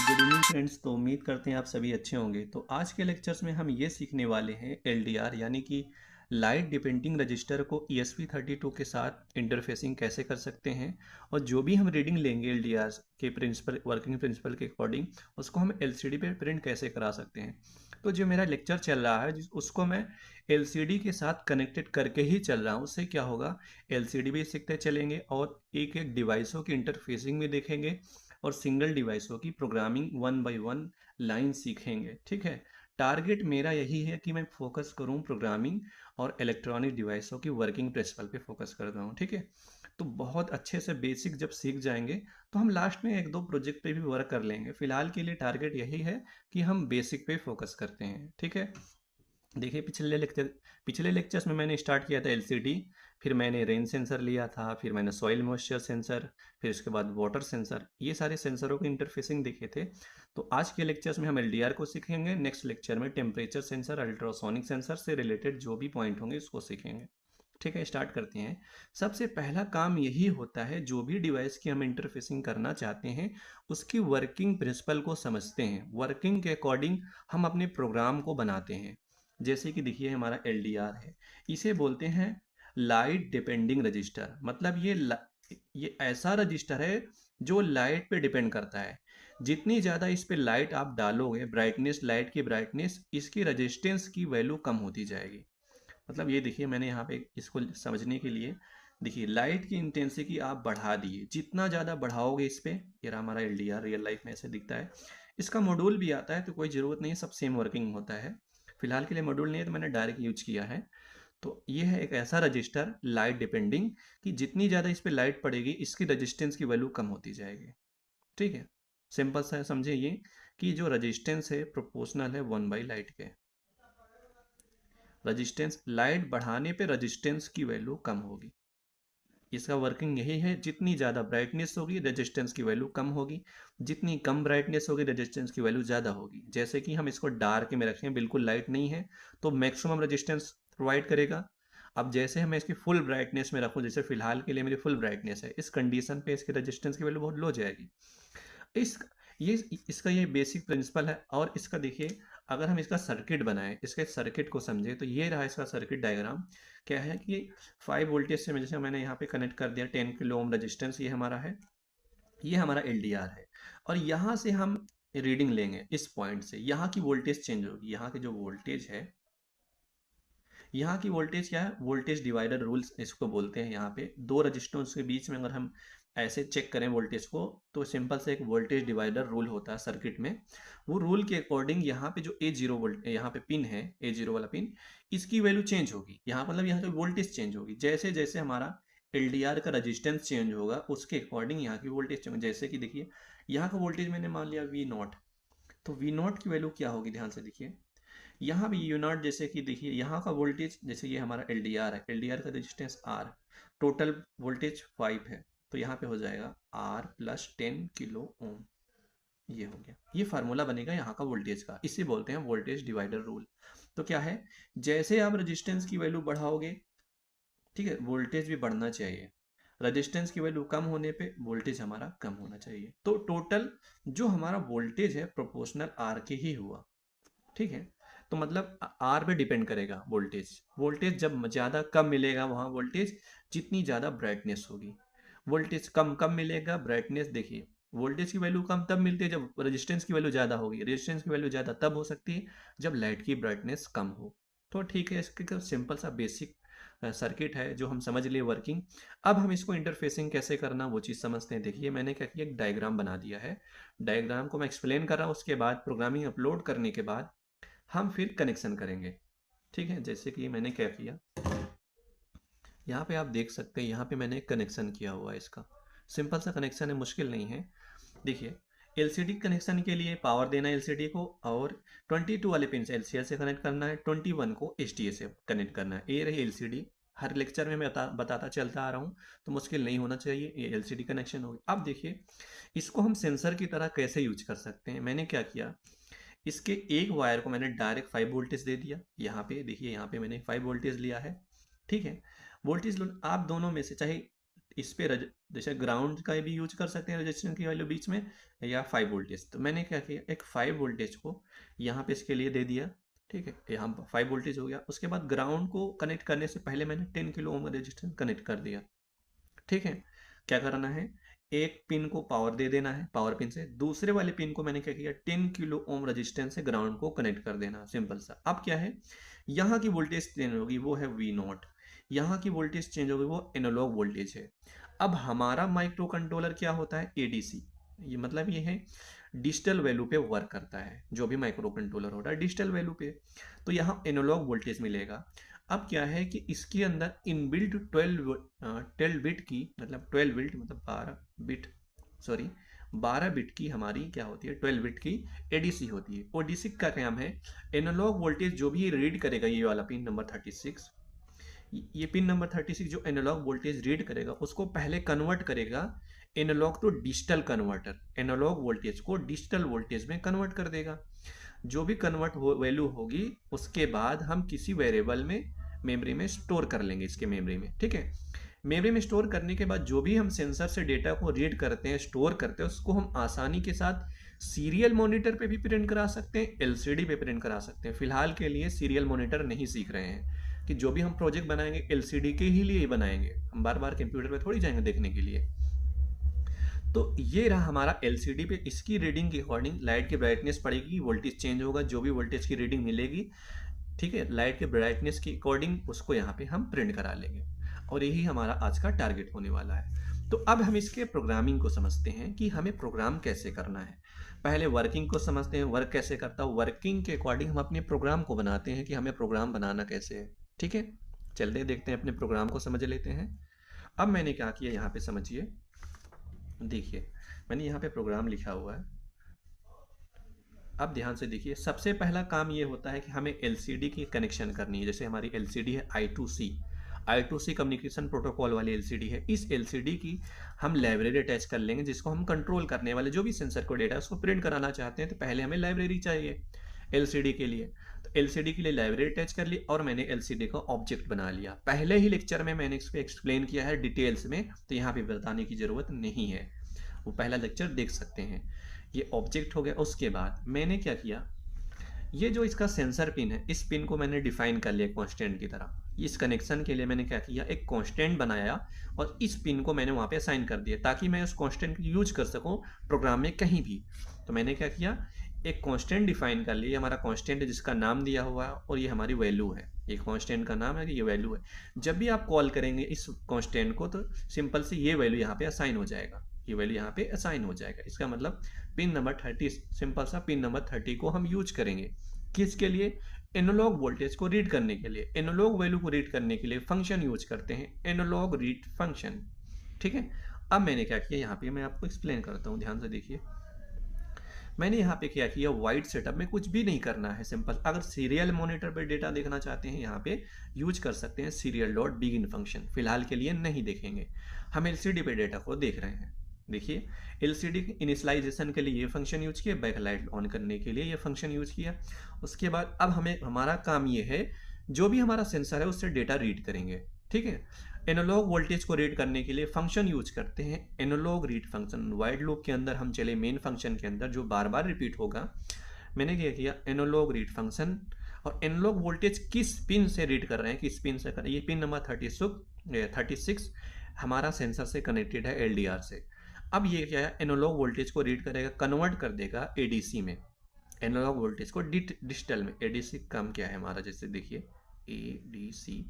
Good evening friends. तो उम्मीद करते हैं आप सभी अच्छे होंगे। तो आज के लेक्चर्स में हम ये सीखने वाले हैं एलडीआर यानी कि लाइट डिपेंडिंग रजिस्टर को ESP32 के साथ इंटरफेसिंग कैसे कर सकते हैं, और जो भी हम रीडिंग लेंगे एलडीआर के प्रिंसिपल वर्किंग प्रिंसिपल के अकॉर्डिंग उसको हम एलसीडी पे प्रिंट कैसे करा सकते हैं। तो जो मेरा लेक्चर चल रहा है उसको मैं एलसीडी के साथ कनेक्टेड करके ही चल रहा हूँ। उससे क्या होगा, एलसीडी भी सीखते चलेंगे और एक एक डिवाइसों की इंटरफेसिंग भी देखेंगे और सिंगल डिवाइसों की programming one by one line सीखेंगे। ठीक है, टारगेट मेरा यही है कि मैं फोकस करूं प्रोग्रामिंग और इलेक्ट्रॉनिक डिवाइसों की वर्किंग प्रिंसिपल पे फोकस कर रहा हूं। ठीक है, तो बहुत अच्छे से बेसिक जब सीख जाएंगे तो हम लास्ट में एक दो प्रोजेक्ट पे भी वर्क कर लेंगे। फिलहाल के लिए टारगेट यही है कि हम बेसिक पे फोकस करते हैं। ठीक है, देखिए पिछले लेक्चर्स में मैंने स्टार्ट किया था एलसीडी, फिर मैंने रेन सेंसर लिया था, फिर मैंने सॉइल मॉइस्चर सेंसर, फिर उसके बाद वाटर सेंसर, ये सारे सेंसरों की इंटरफेसिंग देखे थे। तो आज के लेक्चर्स में हम एलडीआर को सीखेंगे। नेक्स्ट लेक्चर में टेम्परेचर सेंसर, अल्ट्रासोनिक सेंसर से रिलेटेड जो भी पॉइंट होंगे उसको सीखेंगे। ठीक है, स्टार्ट करते हैं। सबसे पहला काम यही होता है, जो भी डिवाइस की हम इंटरफेसिंग करना चाहते हैं उसकी वर्किंग प्रिंसिपल को समझते हैं, वर्किंग के अकॉर्डिंग हम अपने प्रोग्राम को बनाते हैं। जैसे कि देखिए हमारा एलडीआर है, इसे बोलते हैं लाइट डिपेंडिंग रजिस्टर। मतलब ये ऐसा रजिस्टर है जो लाइट पे डिपेंड करता है। जितनी ज़्यादा इस पे लाइट आप डालोगे, ब्राइटनेस, लाइट की ब्राइटनेस, इसकी रजिस्टेंस की वैल्यू कम होती जाएगी। मतलब ये देखिए मैंने यहाँ पे इसको समझने के लिए, देखिए लाइट की इंटेंसिटी आप बढ़ा दिए, जितना ज़्यादा बढ़ाओगे इस पे, ये रहा हमारा एलडीआर, रियल लाइफ में ऐसे दिखता है। इसका मॉड्यूल भी आता है तो कोई ज़रूरत नहीं है, सब सेम वर्किंग होता है। फिलहाल के लिए मॉड्यूल नहीं है तो मैंने डायरेक्ट यूज किया है। तो ये है एक ऐसा रजिस्टर लाइट डिपेंडिंग कि जितनी ज़्यादा इस पे लाइट पड़ेगी इसकी रजिस्टेंस की वैल्यू कम होती जाएगी। ठीक है, सिंपल सा है, समझे ये कि जो रजिस्टेंस है प्रोपोर्शनल है 1/लाइट के। रजिस्टेंस लाइट बढ़ाने पे रजिस्टेंस की वैल्यू कम होगी। इसका वर्किंग यही है, जितनी ज़्यादा ब्राइटनेस होगी रेजिस्टेंस की वैल्यू कम होगी, जितनी कम ब्राइटनेस होगी रेजिस्टेंस की वैल्यू ज़्यादा होगी। जैसे कि हम इसको डार्क में रखें, बिल्कुल लाइट नहीं है, तो मैक्सिमम रेजिस्टेंस प्रोवाइड करेगा। अब जैसे मैं इसकी फुल ब्राइटनेस में रखूँ, जैसे फिलहाल के लिए मेरी फुल ब्राइटनेस है, इस कंडीशन पे इसकी रेजिस्टेंस की वैल्यू बहुत लो जाएगी। इस ये इसका ये बेसिक प्रिंसिपल है। और इसका देखिए, अगर हम इसका सर्किट बनाएं, इसके सर्किट को समझे, तो ये रहा इसका सर्किट डायग्राम। क्या है कि 5 वोल्टेज से जैसे मैंने यहाँ पे कनेक्ट कर दिया 10 किलो ओम रजिस्टेंस, ये हमारा है, ये हमारा एलडीआर है। और यहाँ से हम रीडिंग लेंगे, इस पॉइंट से यहाँ की वोल्टेज चेंज होगी। यहाँ की जो वोल्टेज है, यहाँ की वोल्टेज क्या है, वोल्टेज डिवाइडर रूल्स इसको बोलते हैं। यहाँ पे दो रजिस्टर्स के बीच में अगर हम ऐसे चेक करें वोल्टेज को, तो सिंपल से एक वोल्टेज डिवाइडर रूल होता है सर्किट में। वो रूल के अकॉर्डिंग यहाँ पे जो A0 वोल्ट, यहाँ पे पिन है A0 वाला पिन, इसकी वैल्यू चेंज होगी। यहाँ मतलब यहाँ की वोल्टेज चेंज होगी। जैसे जैसे हमारा एलडीआर का रजिस्टेंस चेंज होगा उसके अकॉर्डिंग यहाँ की वोल्टेज चेंज। जैसे कि देखिए यहाँ का वोल्टेज मैंने मान लिया V0, तो V0 की वैल्यू क्या होगी, ध्यान से देखिए। यहाँ भी यूनिट, जैसे कि देखिए यहाँ का वोल्टेज, जैसे ये हमारा एलडीआर है, एलडीआर का रेजिस्टेंस आर, टोटल वोल्टेज 5 है, तो यहाँ पे हो जाएगा आर प्लस 10 किलो ओम। ये हो गया, ये फार्मूला बनेगा यहाँ का वोल्टेज का, इसे बोलते हैं वोल्टेज डिवाइडर रूल। तो क्या है, जैसे आप रेजिस्टेंस की वैल्यू बढ़ाओगे, ठीक है, वोल्टेज भी बढ़ना चाहिए। रेजिस्टेंस की वैल्यू कम होने पे वोल्टेज हमारा कम होना चाहिए। तो टोटल जो हमारा वोल्टेज है प्रोपोर्शनल आर के ही हुआ। ठीक है, तो मतलब आर पे डिपेंड करेगा वोल्टेज। वोल्टेज जब ज़्यादा कम मिलेगा वहाँ वोल्टेज, जितनी ज़्यादा ब्राइटनेस होगी। वोल्टेज कम कम मिलेगा, ब्राइटनेस देखिए, वोल्टेज की वैल्यू कम तब मिलती है जब रेजिस्टेंस की वैल्यू ज़्यादा होगी। रेजिस्टेंस की वैल्यू ज़्यादा तब हो सकती है जब लाइट की ब्राइटनेस कम हो। तो ठीक है, इसके सिंपल सा बेसिक सर्किट है जो हम समझ लिए वर्किंग। अब हम इसको इंटरफेसिंग कैसे करना वो चीज़ समझते हैं। देखिए मैंने क्या किया, एक डायग्राम बना दिया है। डायग्राम को मैं एक्सप्लेन कर रहा हूँ, उसके बाद प्रोग्रामिंग अपलोड करने के बाद हम फिर कनेक्शन करेंगे। ठीक है, जैसे कि मैंने क्या किया, यहाँ पे आप देख सकते हैं, यहाँ पे मैंने कनेक्शन किया हुआ है इसका। सिंपल सा कनेक्शन है, मुश्किल नहीं है। देखिए एलसीडी कनेक्शन के लिए पावर देना है एलसीडी को, और 22 वाले पिन से एलसीएल से कनेक्ट करना है, 21 को एचडीए से कनेक्ट करना है। ये रही एलसीडी, हर लेक्चर में मैं बताता चलता आ रहा हूँ, तो मुश्किल नहीं होना चाहिए। ये एलसीडी कनेक्शन होगी। अब देखिए इसको हम सेंसर की तरह कैसे यूज कर सकते हैं। मैंने क्या किया, इसके एक वायर को मैंने डायरेक्ट 5 वोल्टेज दे दिया। यहाँ पे देखिए, यहाँ पे मैंने 5 वोल्टेज लिया है। ठीक है, वोल्टेज आप दोनों में से चाहे इस पे जैसे ग्राउंड का भी यूज कर सकते हैं रजिस्टेंस की वैल्यू बीच में, या 5 वोल्टेज। तो मैंने क्या किया, एक 5 वोल्टेज को यहाँ पे इसके लिए दे दिया, ठीक है, यहाँ 5 वोल्टेज हो गया। उसके बाद ग्राउंड को कनेक्ट करने से पहले मैंने 10 किलो ओम रजिस्टेंस कनेक्ट कर दिया, ठीक है। क्या करना है, एक पिन को पावर दे देना है, पावर पिन से। दूसरे वाले पिन को मैंने क्या किया, 10 किलो ओम रजिस्टेंस से ग्राउंड को कनेक्ट कर देना, सिंपल सा। अब क्या है, यहाँ की वोल्टेज चेंज होगी, वो है वी नॉट। यहाँ की वोल्टेज चेंज होगी, वो एनालॉग वोल्टेज है। अब हमारा माइक्रो कंट्रोलर क्या होता है, एडीसी। ये मतलब ये है डिजिटल वैल्यू पे वर्क करता है, जो भी माइक्रो कंट्रोलर होता है डिजिटल वैल्यू पे। तो यहाँ एनालॉग वोल्टेज मिलेगा। अब क्या है कि इसके अंदर इनबिल्ट 12 बिट की, मतलब 12 बिट मतलब 12 बिट, सॉरी 12 बिट की हमारी क्या होती है, 12 बिट की एडीसी होती है। ओडीसी का काम है एनालॉग वोल्टेज जो भी रीड करेगा, ये वाला पिन नंबर 36, ये पिन नंबर 36 जो एनालॉग वोल्टेज रीड करेगा उसको पहले कन्वर्ट करेगा analogue to digital converter, analogue voltage को डिजिटल वोल्टेज में कन्वर्ट कर देगा। जो भी कन्वर्ट वैल्यू होगी उसके बाद हम किसी वेरिएबल में मेमोरी में स्टोर कर लेंगे, इसके मेमोरी में, ठीक है। मेमोरी में स्टोर करने के बाद जो भी हम सेंसर से डेटा को रीड करते हैं, स्टोर करते हैं, उसको हम आसानी के साथ सीरियल मॉनिटर पे भी प्रिंट करा सकते हैं, एलसीडी पे प्रिंट करा सकते हैं। फिलहाल के लिए सीरियल मॉनिटर नहीं सीख रहे हैं, कि जो भी हम प्रोजेक्ट बनाएंगे एलसीडी के ही लिए बनाएंगे, हम बार बार कंप्यूटर पे थोड़ी जाएंगे देखने के लिए। तो ये रहा हमारा एलसीडी पे, इसकी रीडिंग के अकॉर्डिंग लाइट की ब्राइटनेस पड़ेगी, वोल्टेज चेंज होगा, जो भी वोल्टेज की रीडिंग मिलेगी, ठीक है, लाइट के ब्राइटनेस के अकॉर्डिंग उसको यहाँ पे हम प्रिंट करा लेंगे। और यही हमारा आज का टारगेट होने वाला है। तो अब हम इसके प्रोग्रामिंग को समझते हैं कि हमें प्रोग्राम कैसे करना है। पहले वर्किंग को समझते हैं, वर्क कैसे करता है, वर्किंग के अकॉर्डिंग हम अपने प्रोग्राम को बनाते हैं कि हमें प्रोग्राम बनाना कैसे है, ठीक है। चलते देखते हैं, अपने प्रोग्राम को समझ लेते हैं। अब मैंने क्या किया, यहाँ पे समझिए, देखिए मैंने यहाँ पे प्रोग्राम लिखा हुआ है। अब ध्यान से देखिए, सबसे पहला काम ये होता है कि हमें एलसीडी की कनेक्शन करनी है। जैसे हमारी एलसीडी है I2C कम्युनिकेशन प्रोटोकॉल वाली एलसीडी है। इस एलसीडी की हम लाइब्रेरी अटैच कर लेंगे, जिसको हम कंट्रोल करने वाले जो भी सेंसर को डेटा है उसको प्रिंट कराना चाहते हैं, तो पहले हमें लाइब्रेरी चाहिए एलसीडी के लिए। तो एलसीडी के लिए लाइब्रेरी अटैच कर ली और मैंने एलसीडी का ऑब्जेक्ट बना लिया। पहले ही लेक्चर में मैंने इसको एक्सप्लेन किया है डिटेल्स में, तो यहाँ पे बताने की जरूरत नहीं है, वो पहला लेक्चर देख सकते हैं। ये ऑब्जेक्ट हो गया। उसके बाद मैंने क्या किया, ये जो इसका सेंसर पिन है, इस पिन को मैंने डिफाइन कर लिया कांस्टेंट की तरह। इस कनेक्शन के लिए मैंने क्या किया, एक कांस्टेंट बनाया और इस पिन को मैंने वहाँ पे असाइन कर दिया, ताकि मैं उस कांस्टेंट को यूज कर सकूँ प्रोग्राम में कहीं भी। तो मैंने क्या किया, एक कांस्टेंट डिफाइन कर लिया, हमारा कांस्टेंट है जिसका नाम दिया हुआ है और ये हमारी वैल्यू है। ये कांस्टेंट का नाम है कि ये वैल्यू है। जब भी आप कॉल करेंगे इस कांस्टेंट को, तो सिंपल से ये वैल्यू यहाँ पे असाइन हो जाएगा, ये वैल्यू यहाँ पे असाइन हो जाएगा। इसका मतलब पिन नंबर 30, सिंपल सा पिन नंबर 30 को हम यूज करेंगे किसके लिए, एनालॉग वोल्टेज को रीड करने के लिए। एनालॉग वैल्यू को रीड करने के लिए फंक्शन यूज करते हैं, एनालॉग रीड फंक्शन, ठीक है। अब मैंने क्या किया, यहाँ पे मैं आपको एक्सप्लेन करता हूँ, ध्यान से देखिए। मैंने यहाँ पे क्या किया, वाइड सेटअप में कुछ भी नहीं करना है, सिंपल। अगर सीरियल मॉनिटर पर डेटा देखना चाहते हैं, यहाँ पे यूज कर सकते हैं सीरियल डॉट बिगिन फंक्शन। फिलहाल के लिए नहीं देखेंगे, हम एलसीडी पे डेटा को देख रहे हैं। देखिए, एलसीडी इनिशियलाइजेशन के लिए ये फंक्शन यूज किया, बैकलाइट ऑन करने के लिए ये फंक्शन यूज किया। उसके बाद अब हमारा काम ये है, जो भी हमारा सेंसर है उससे डेटा रीड करेंगे, ठीक है। एनालॉग वोल्टेज को रीड करने के लिए फंक्शन यूज करते हैं, analogue read function. While loop के अंदर हम चले मेन फंक्शन के अंदर, जो बार बार रिपीट होगा। मैंने क्या किया, एनालॉग रीड फंक्शन, और एनालॉग वोल्टेज किस पिन से रीड कर रहे हैं, किस पिन से कर रहे हैं, ये पिन नंबर 36 हमारा सेंसर से कनेक्टेड है एलडीआर से। अब ये क्या है, एनालॉग वोल्टेज को रीड करेगा, कन्वर्ट कर देगा एडीसी में, एनालॉग वोल्टेज को डिजिटल में। एडीसी काम क्या है हमारा, जैसे देखिए एडीसी,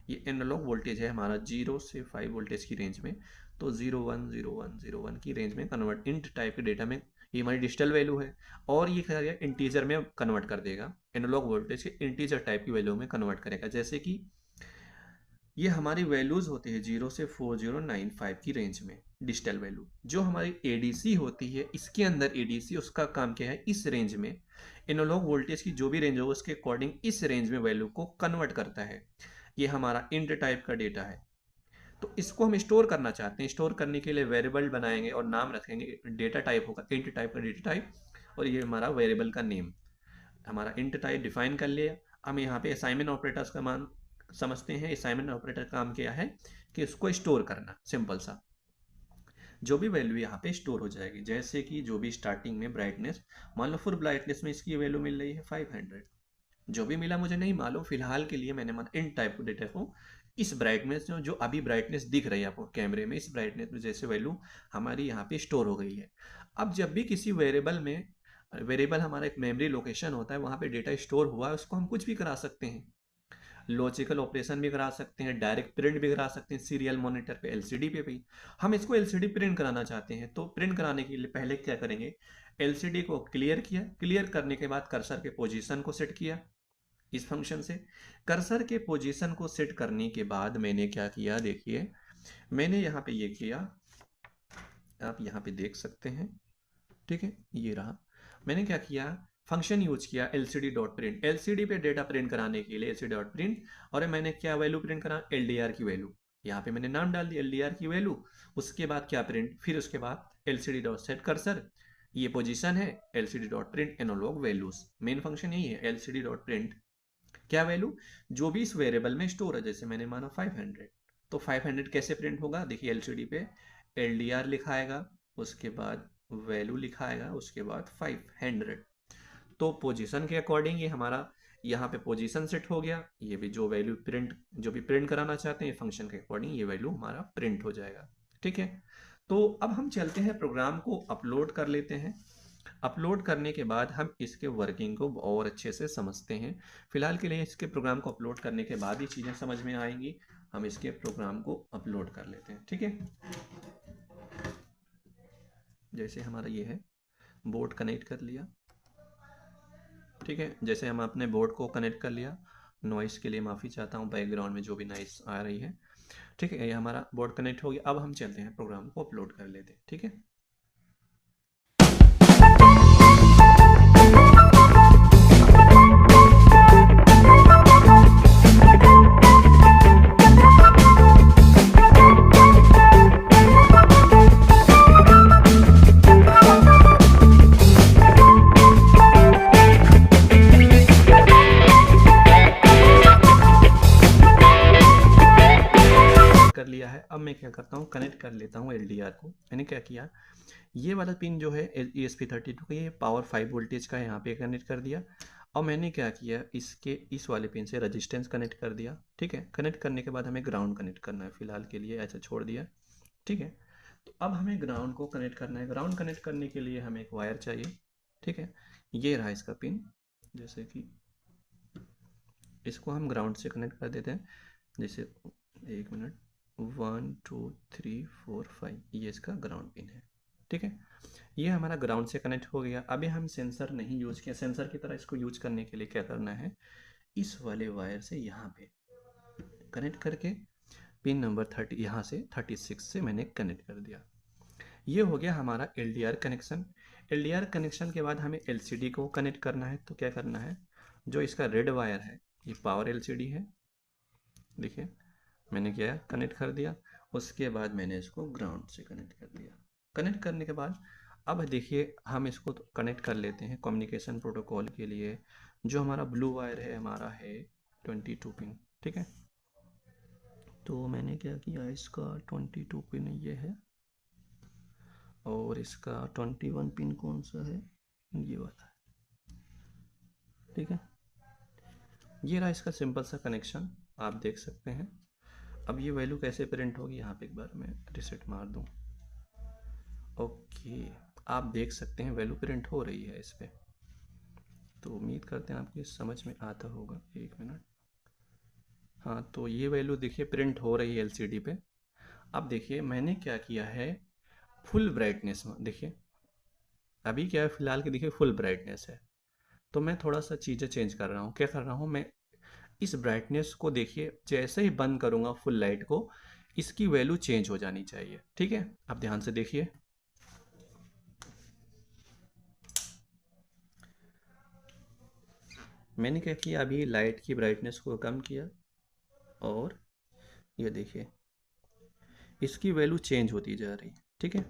ये एनालॉग वोल्टेज है हमारा 0 से 5 वोल्टेज की रेंज में, तो 010101 की रेंज में कन्वर्ट, इंट टाइप के डेटा में, ये हमारी डिजिटल वैल्यू है। और ये क्या है, इंटीजर में कन्वर्ट कर देगा, एनालॉग वोल्टेज के इंटीजर टाइप की वैल्यू में कन्वर्ट करेगा। जैसे कि ये हमारी वैल्यूज होती है 0 से 4095 की रेंज में, डिजिटल वैल्यू। जो हमारी एडीसी होती है, इसके अंदर एडीसी उसका काम क्या है, इस रेंज में एनालॉग वोल्टेज की जो भी रेंज होगा उसके अकॉर्डिंग इस रेंज में वैल्यू को कन्वर्ट करता है। ये हमारा इंट टाइप का डेटा है। तो इसको हम स्टोर करना चाहते हैं, स्टोर करने के लिए वेरिएबल बनाएंगे और नाम रखेंगे, डेटा टाइप होगा इंट टाइप का डेटा टाइप, और ये हमारा वेरिएबल का नेम। हमारा इंट टाइप डिफाइन कर लिया। हम यहाँ पे असाइनमेंट ऑपरेटर्स का मान समझते हैं असाइनमेंट ऑपरेटर काम क्या है कि उसको स्टोर करना, सिंपल सा। जो भी वैल्यू यहाँ पे स्टोर हो जाएगी, जैसे कि जो भी स्टार्टिंग में ब्राइटनेस, मान लो फुल ब्राइटनेस में इसकी वैल्यू मिल रही है 500, जो भी मिला मुझे नहीं मालूम, फिलहाल के लिए मैंने इन टाइप को डेटा को इस ब्राइटनेस जो अभी ब्राइटनेस दिख रही है आपको कैमरे में, इस ब्राइटनेस में जैसे वैल्यू हमारी यहाँ पे स्टोर हो गई है। अब जब भी किसी वेरिएबल में, वेरिएबल हमारा एक मेमोरी लोकेशन होता है, वहाँ पे डेटा स्टोर हुआ है, उसको हम कुछ भी करा सकते हैं, लॉजिकल ऑपरेशन भी करा सकते हैं, डायरेक्ट प्रिंट भी करा सकते हैं, सीरियल मॉनिटर पे, एलसीडी पे भी। हम इसको एलसीडी प्रिंट कराना चाहते हैं, तो प्रिंट कराने के लिए पहले क्या करेंगे, एलसीडी को क्लियर किया, क्लियर करने के बाद कर्सर के पोजीशन को सेट किया इस फंक्शन से। कर्सर के पोजीशन को सेट करने के बाद मैंने क्या किया, देखिए मैंने यहाँ पे ये किया, आप यहाँ पे देख सकते हैं, ठीक है, ये रहा। मैंने क्या किया, फंक्शन यूज किया एलसीडी डॉट प्रिंट, एलसीडी पे डेटा प्रिंट कराने के लिए एलसीडी डॉट प्रिंट, और मैंने क्या वैल्यू प्रिंट करा, एलडीआर की वैल्यू। यहाँ पे मैंने नाम डाल दिया एलडीआर की वैल्यू, उसके बाद क्या प्रिंट, फिर उसके बाद एलसीडी डॉट सेट कर्सर, ये पोजीशन है, LCD dot print analogue values. Main function यही है, एलसीडी डॉट प्रिंट क्या वैल्यू, जो भी इस वेरिएबल में स्टोर है, जैसे मैंने माना 500, तो 500 कैसे प्रिंट होगा, देखिए एलसीडी पे एलडीआर लिखाएगा, उसके बाद वैल्यू लिखाएगा, उसके बाद 500, तो पोजीशन के अकॉर्डिंग ये हमारा यहाँ पे पोजीशन सेट हो गया, ये भी जो वैल्यू प्रिंट, जो भी प्रिंट कराना चाहते हैं फंक्शन के अकॉर्डिंग ये वैल्यू हमारा प्रिंट हो जाएगा। ठीक है, तो अब हम चलते हैं प्रोग्राम को अपलोड कर लेते हैं। अपलोड करने के बाद हम इसके वर्किंग को और अच्छे से समझते हैं। फिलहाल के लिए इसके प्रोग्राम को अपलोड करने के बाद ही चीज़ें समझ में आएंगी। हम इसके प्रोग्राम को अपलोड कर लेते हैं, ठीक है। जैसे हमारा ये है, बोर्ड कनेक्ट कर लिया, ठीक है। जैसे हम अपने बोर्ड को कनेक्ट कर लिया, नॉइस के लिए माफ़ी चाहता हूँ, बैकग्राउंड में जो भी नॉइस आ रही है, ठीक है। ये हमारा बोर्ड कनेक्ट हो गया। अब हम चलते हैं प्रोग्राम को अपलोड कर लेते हैं, ठीक है। कर लिया है। अब मैं क्या करता हूँ, कनेक्ट कर लेता हूँ एलडीआर को। मैंने क्या किया, ये वाला पिन जो है ESP32 का, ये पावर 5 वोल्टेज का है, यहाँ पे कनेक्ट कर दिया। और मैंने क्या किया, इसके इस वाले पिन से रजिस्टेंस कनेक्ट कर दिया, ठीक है। कनेक्ट करने के बाद हमें ग्राउंड कनेक्ट करना है, फिलहाल के लिए ऐसा छोड़ दिया, ठीक है। तो अब हमें ग्राउंड को कनेक्ट करना है। ग्राउंड कनेक्ट करने के लिए हमें एक वायर चाहिए, ठीक है। ये रहा इसका पिन, जैसे कि इसको हम ग्राउंड से कनेक्ट कर देते हैं। जैसे 1 मिनट, 1 2 3 4 5, ये इसका ग्राउंड पिन है, ठीक है। ये हमारा ग्राउंड से कनेक्ट हो गया। अभी हम सेंसर नहीं यूज किया, सेंसर की तरह इसको यूज करने के लिए क्या करना है, इस वाले वायर से यहाँ पे कनेक्ट करके पिन नंबर 30 यहाँ से 36 से मैंने कनेक्ट कर दिया। ये हो गया हमारा LDR कनेक्शन। LDR कनेक्शन के बाद हमें LCD को कनेक्ट करना है। तो क्या करना है, जो इसका रेड वायर है, ये पावर LCD है, देखिए मैंने क्या कनेक्ट कर दिया। उसके बाद मैंने इसको ग्राउंड से कनेक्ट कर दिया। कनेक्ट करने के बाद अब देखिए हम इसको तो कनेक्ट कर लेते हैं कम्युनिकेशन प्रोटोकॉल के लिए। जो हमारा ब्लू वायर है, हमारा है 22 पिन, ठीक है। तो मैंने क्या किया, इसका 22 पिन ये है, और इसका 21 पिन कौन सा है, ये वाला है, ठीक है। ये रहा इसका सिंपल सा कनेक्शन, आप देख सकते हैं। अब ये वैल्यू कैसे प्रिंट होगी, यहाँ पे एक बार मैं रिसेट मार दूँ। ओके, आप देख सकते हैं वैल्यू प्रिंट हो रही है इस पर। तो उम्मीद करते हैं आपको समझ में आता होगा। 1 मिनट, हाँ, तो ये वैल्यू देखिए प्रिंट हो रही है एलसीडी पे। अब देखिए मैंने क्या किया है, फुल ब्राइटनेस में, देखिए अभी क्या है, फिलहाल की देखिए फुल ब्राइटनेस है। तो मैं थोड़ा सा चीज़ें चेंज कर रहा हूँ। क्या कर रहा हूँ मैं, इस ब्राइटनेस को देखिए जैसे ही बंद करूँगा फुल लाइट को, इसकी वैल्यू चेंज हो जानी चाहिए, ठीक है। अब ध्यान से देखिए, मैंने क्या किया, अभी लाइट की ब्राइटनेस को कम किया, और ये देखिए इसकी वैल्यू चेंज होती जा रही है, ठीक है।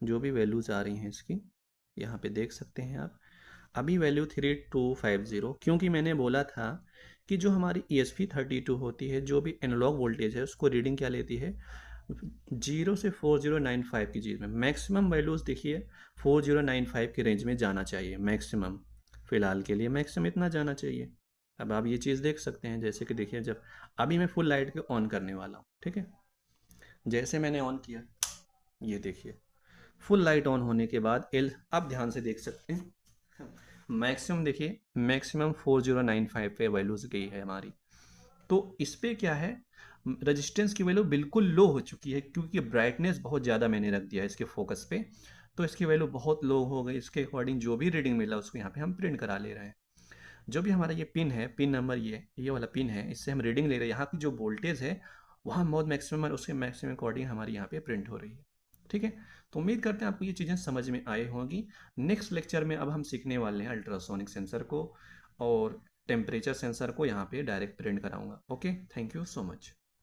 जो भी वैल्यूज आ रही हैं इसकी, यहाँ पे देख सकते हैं आप। अभी वैल्यू 3250, क्योंकि मैंने बोला था कि जो हमारी ESP32 होती है, जो भी एनालॉग वोल्टेज है, उसको रीडिंग क्या लेती है, 0 से 4095 की चीज़ में मैक्सिमम वैल्यूज़ देखिए 4095 के रेंज में जाना चाहिए मैक्सिमम। फ़िलहाल के लिए मैक्सिमम इतना जाना चाहिए। अब आप ये चीज़ देख सकते हैं, जैसे कि देखिए जब अभी मैं फुल लाइट को ऑन करने वाला हूँ, ठीक है, जैसे मैंने ऑन किया, ये देखिए फुल लाइट ऑन होने के बाद एल, आप ध्यान से देख सकते हैं, मैक्सिमम देखिए, मैक्सिमम 4095 पे वैल्यूज़ गई है हमारी। तो इस पे क्या है, रेजिस्टेंस की वैल्यू बिल्कुल लो हो चुकी है, क्योंकि ब्राइटनेस बहुत ज़्यादा मैंने रख दिया है इसके फोकस पे, तो इसकी वैल्यू बहुत लो हो गई। इसके अकॉर्डिंग जो भी रीडिंग मिला उसको यहाँ पे हम प्रिंट करा ले रहे हैं। जो भी हमारा ये पिन है, पिन नंबर ये वाला पिन है, इससे हम रीडिंग ले रहे हैं। यहाँ की जो वोल्टेज है वहाँ बहुत मैक्सिमम है, उसके मैक्सिमम अकॉर्डिंग हमारी यहाँ पे प्रिंट हो रही है। ठीक है, तो उम्मीद करते हैं आपको ये चीज़ें समझ में आई होंगी। नेक्स्ट लेक्चर में अब हम सीखने वाले हैं अल्ट्रासोनिक सेंसर को, और टेम्परेचर सेंसर को यहाँ पे डायरेक्ट प्रिंट कराऊंगा। Okay, thank you so much.